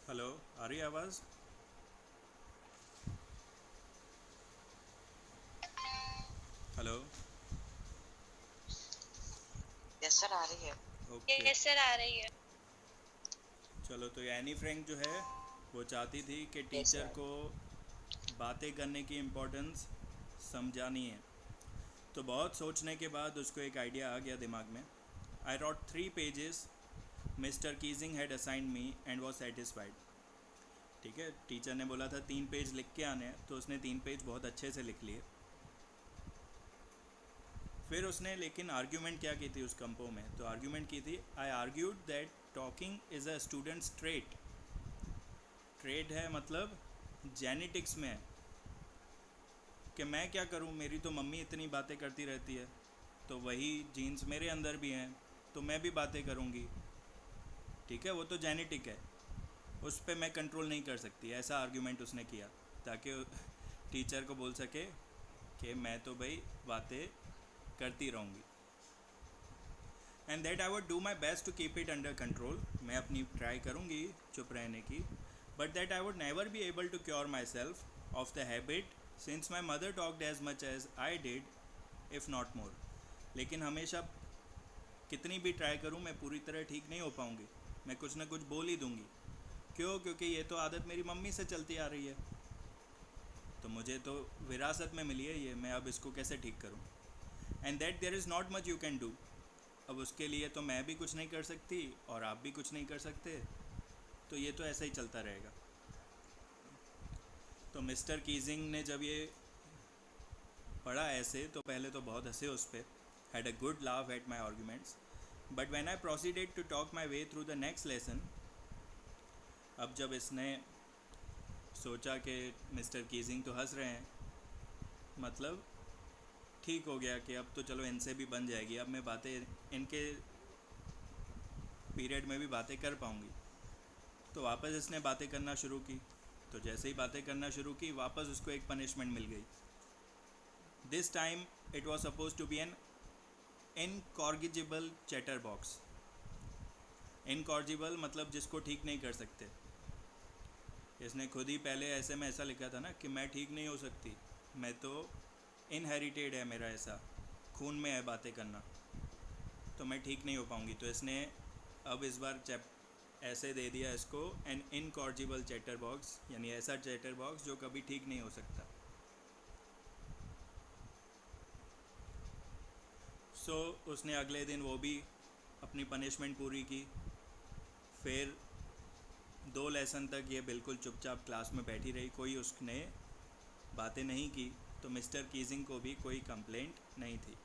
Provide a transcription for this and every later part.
Hello. आ रही है आवाज़? हेलो। यस सर आ रही है। ओके। यस सर आ रही है। चलो, तो एनी फ्रैंक जो है वो चाहती थी कि यस टीचर सर। को बातें करने की इम्पोर्टेंस समझानी है। तो बहुत सोचने के बाद उसको एक आइडिया आ गया दिमाग में। I wrote 3 pages mister Keizing had assigned me and was satisfied. ठीक है, टीचर ने बोला था 3 पेज लिख के आने हैं, तो उसने 3 पेज बहुत अच्छे से लिख लिए। फिर उसने लेकिन आर्ग्यूमेंट क्या की थी उस कंपो में, तो आर्ग्यूमेंट की थी, I argued that talking is a student's trait. Trait है मतलब जेनेटिक्स में है कि मैं क्या करूं, मेरी तो मम्मी इतनी बातें करती रहती है, तो वही जीन्स मेरे अंदर भी हैं, तो मैं भी बातें करूंगी। ठीक है, वो तो जेनेटिक है, उस पर मैं कंट्रोल नहीं कर सकती। ऐसा आर्ग्यूमेंट उसने किया ताकि टीचर को बोल सके कि मैं तो भाई बातें करती रहूँगी, and that I would do my best to keep it under control. मैं अपनी ट्राई करूँगी चुप रहने की, but that I would never be able to cure myself of the habit since my mother talked as much as I did, if not more. लेकिन हमेशा कितनी भी ट्राई करूँ मैं पूरी तरह ठीक नहीं हो पाऊँगी, मैं कुछ ना कुछ बोल ही दूँगी। क्यों? क्योंकि ये तो आदत मेरी मम्मी से चलती आ रही है, तो मुझे तो विरासत में मिली है ये, मैं अब इसको कैसे ठीक करूँ? And that there is not much you can do. अब उसके लिए तो मैं भी कुछ नहीं कर सकती और आप भी कुछ नहीं कर सकते, तो ये तो ऐसा ही चलता रहेगा। तो मिस्टर कीजिंग ने जब ये पढ़ा ऐसे, तो पहले तो बहुत हंसे उस पर, had a good laugh at my arguments, but when I proceeded to talk my way through the next lesson, अब जब इसने सोचा कि मिस्टर कीजिंग तो हंस रहे हैं, मतलब ठीक हो गया कि अब तो चलो इनसे भी बन जाएगी, अब मैं बातें इनके पीरियड में भी बातें कर पाऊँगी। तो वापस इसने बातें करना शुरू की। तो जैसे ही बातें करना शुरू की, वापस उसको एक पनिशमेंट मिल गई। This time it was suppose to be an incorrigible chatterbox. Incorrigible मतलब जिसको ठीक नहीं कर सकते। इसने खुद ही पहले ऐसे में ऐसा लिखा था ना कि मैं ठीक नहीं हो सकती, मैं तो इनहेरिटेड है, मेरा ऐसा खून में है बातें करना, तो मैं ठीक नहीं हो पाऊँगी। तो इसने अब इस बार ऐसे दे दिया इसको, एन इनकॉर्जिबल चैटर बॉक्स, यानी ऐसा चैटर बॉक्स जो कभी ठीक नहीं हो सकता। उसने अगले दिन वो भी अपनी पनिशमेंट पूरी की। फिर 2 लेसन तक ये बिल्कुल चुपचाप क्लास में बैठी रही, कोई उसने बातें नहीं की, तो मिस्टर कीजिंग को भी कोई कंप्लेंट नहीं थी।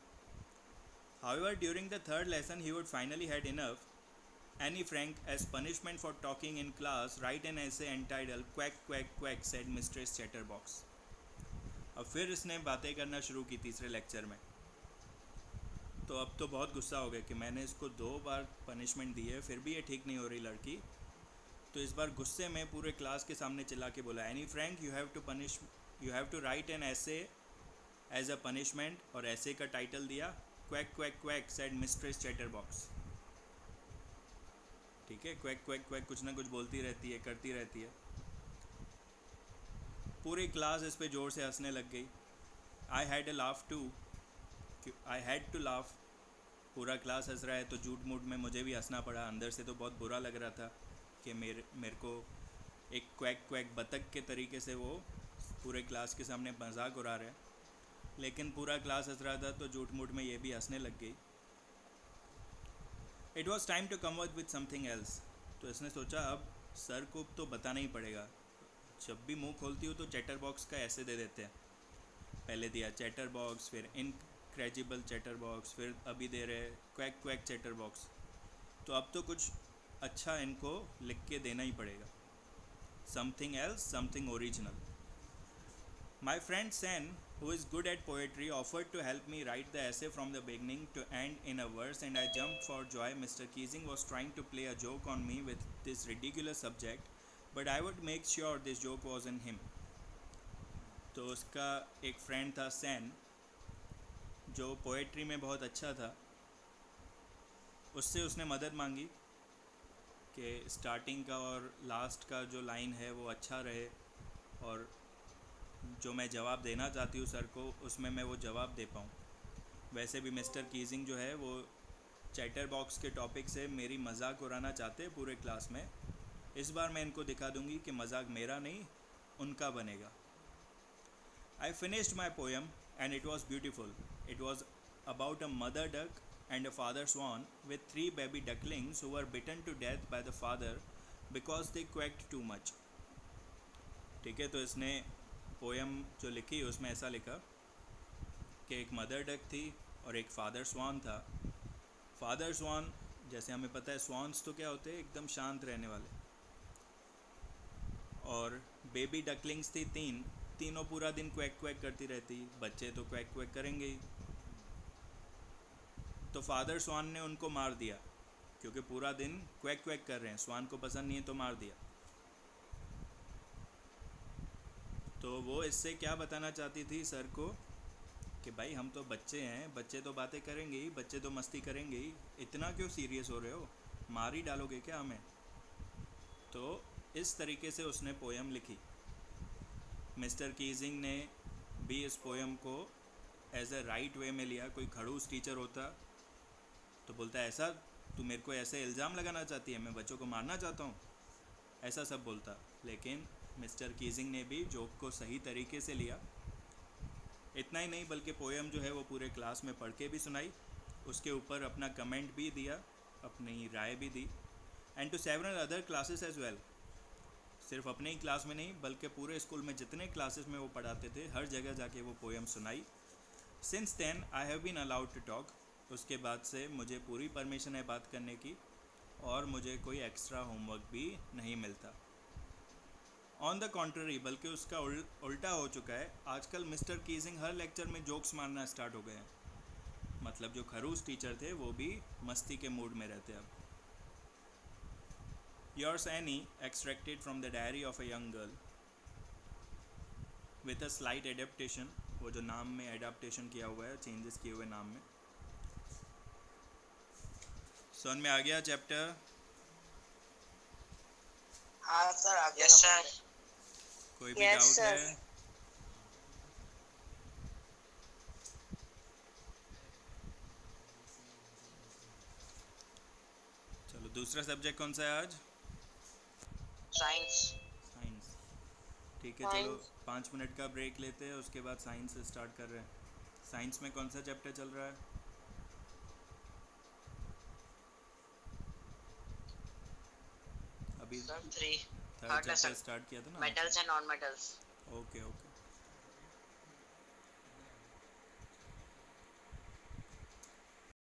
However during the third lesson he would finally had enough. Annie Frank, as punishment for talking in class, write an essay entitled Quack Quack Quack, said Mistress Chatterbox. अब फिर इसने बातें करना शुरू की तीसरे लेक्चर में। तो अब तो बहुत गुस्सा हो गया कि मैंने इसको 2 बार पनिशमेंट दी है, फिर भी ये ठीक नहीं हो रही लड़की। तो इस बार गुस्से में पूरे क्लास के सामने चिल्ला के बोला, Anne Frank, you have to write an essay as a punishment, और ऐसे का टाइटल दिया quack quack quack, said Mistress Chatterbox. ठीक है, क्वैक क्वैक क्वैक कुछ ना कुछ बोलती रहती है, करती रहती है। पूरी क्लास इस पे ज़ोर से हंसने लग गई। I had a laugh too, I had to laugh. पूरा क्लास हंस रहा है तो झूठ मूठ में मुझे भी हंसना पड़ा। अंदर से तो बहुत बुरा लग रहा था कि मेरे को एक क्वैक क्वैक बतख के तरीके से वो पूरे क्लास के सामने मजाक उड़ा रहे हैं, लेकिन पूरा क्लास हंस रहा था तो झूठ मूठ में ये भी हंसने लग गई। It was time to come up with something else. तो इसने सोचा अब सर को तो बताना ही पड़ेगा, जब भी मुंह खोलती हूँ तो चैटर बॉक्स का ऐसे दे देते हैं। पहले दिया चैटर बॉक्स, फिर इनक्रेजिबल चैटर बॉक्स, फिर अभी दे रहे क्वैक क्वैक चैटर बॉक्स। तो अब तो कुछ अच्छा इनको लिख के देना ही पड़ेगा, something else, something original. My friend Sen, who is good at poetry, offered to help me write the essay from the beginning to end in a verse, and I jumped for joy. Mr. Keesing was trying to play a joke on me with this ridiculous subject, but I would make sure this joke was in him. तो उसका एक friend था San, जो poetry में बहुत अच्छा था, उससे उसने मदद मांगी कि स्टार्टिंग का और लास्ट का जो लाइन है वो अच्छा रहे, और जो मैं जवाब देना चाहती हूँ सर को उसमें मैं वो जवाब दे पाऊँ। वैसे भी मिस्टर कीजिंग जो है वो चैटर बॉक्स के टॉपिक से मेरी मजाक उड़ाना चाहते हैं पूरे क्लास में। इस बार मैं इनको दिखा दूंगी कि मजाक मेरा नहीं उनका बनेगा। I finished my poem and it was beautiful. It was about a mother duck and a father swan with three baby ducklings who were bitten to death by the father because they quacked too much. ठीक है, तो इसने poem जो लिखी उसमें ऐसा लिखा कि एक मदर डक थी और एक फादर स्वान था। फादर स्वान, जैसे हमें पता है स्वान्स तो क्या होते हैं, एकदम शांत रहने वाले। और बेबी डकलिंग्स थी तीनों पूरा दिन क्वैक क्वैक करती रहती। बच्चे तो क्वैक क्वैक करेंगे ही। तो फादर स्वान ने उनको मार दिया क्योंकि पूरा दिन क्वैक क्वैक कर रहे हैं, स्वान को पसंद नहीं है तो मार दिया। तो वो इससे क्या बताना चाहती थी सर को कि भाई हम तो बच्चे हैं, बच्चे तो बातें करेंगे ही, बच्चे तो मस्ती करेंगे ही, इतना क्यों सीरियस हो रहे हो, मार ही डालोगे क्या हमें। तो इस तरीके से उसने पोएम लिखी। मिस्टर कीजिंग ने भी इस पोएम को एज अ राइट वे में लिया। कोई खड़ूस टीचर होता तो बोलता है ऐसा तू मेरे को ऐसे इल्ज़ाम लगाना चाहती है, मैं बच्चों को मारना चाहता हूँ, ऐसा सब बोलता। लेकिन मिस्टर कीजिंग ने भी जोक को सही तरीके से लिया। इतना ही नहीं बल्कि पोएम जो है वो पूरे क्लास में पढ़ के भी सुनाई, उसके ऊपर अपना कमेंट भी दिया, अपनी राय भी दी, and to several other classes as well. सिर्फ अपने ही क्लास में नहीं बल्कि पूरे स्कूल में जितने क्लासेस में वो पढ़ाते थे हर जगह जाके वो पोएम सुनाई। Since then I have been allowed to talk. उसके बाद से मुझे पूरी परमिशन है बात करने की और मुझे कोई एक्स्ट्रा होमवर्क भी नहीं मिलता। ऑन द कॉन्ट्ररी, बल्कि उसका उल्टा हो चुका है। आजकल मिस्टर कीजिंग हर लेक्चर में जोक्स मारना स्टार्ट हो गए हैं। मतलब जो खरूस टीचर थे वो भी मस्ती के मूड में रहते अब। Yours Annie, extracted from the diary of a young girl, with a slight adaptation। वो जो नाम में एडाप्टेशन किया हुआ है, चेंजेस किए हुए नाम में। समझ में आ गया चैप्टर? हाँ सर आ गया। Yes sir. कोई भी डाउट है? चलो दूसरा सब्जेक्ट कौन सा है आज? साइंस। साइंस। ठीक है, चलो 5 मिनट का ब्रेक लेते हैं, उसके बाद साइंस से स्टार्ट कर रहे हैं। साइंस में कौन सा चैप्टर चल रहा है? अभी सर 3 थर्ड चैप्टर स्टार्ट किया था ना। Metals and non metals. Okay okay.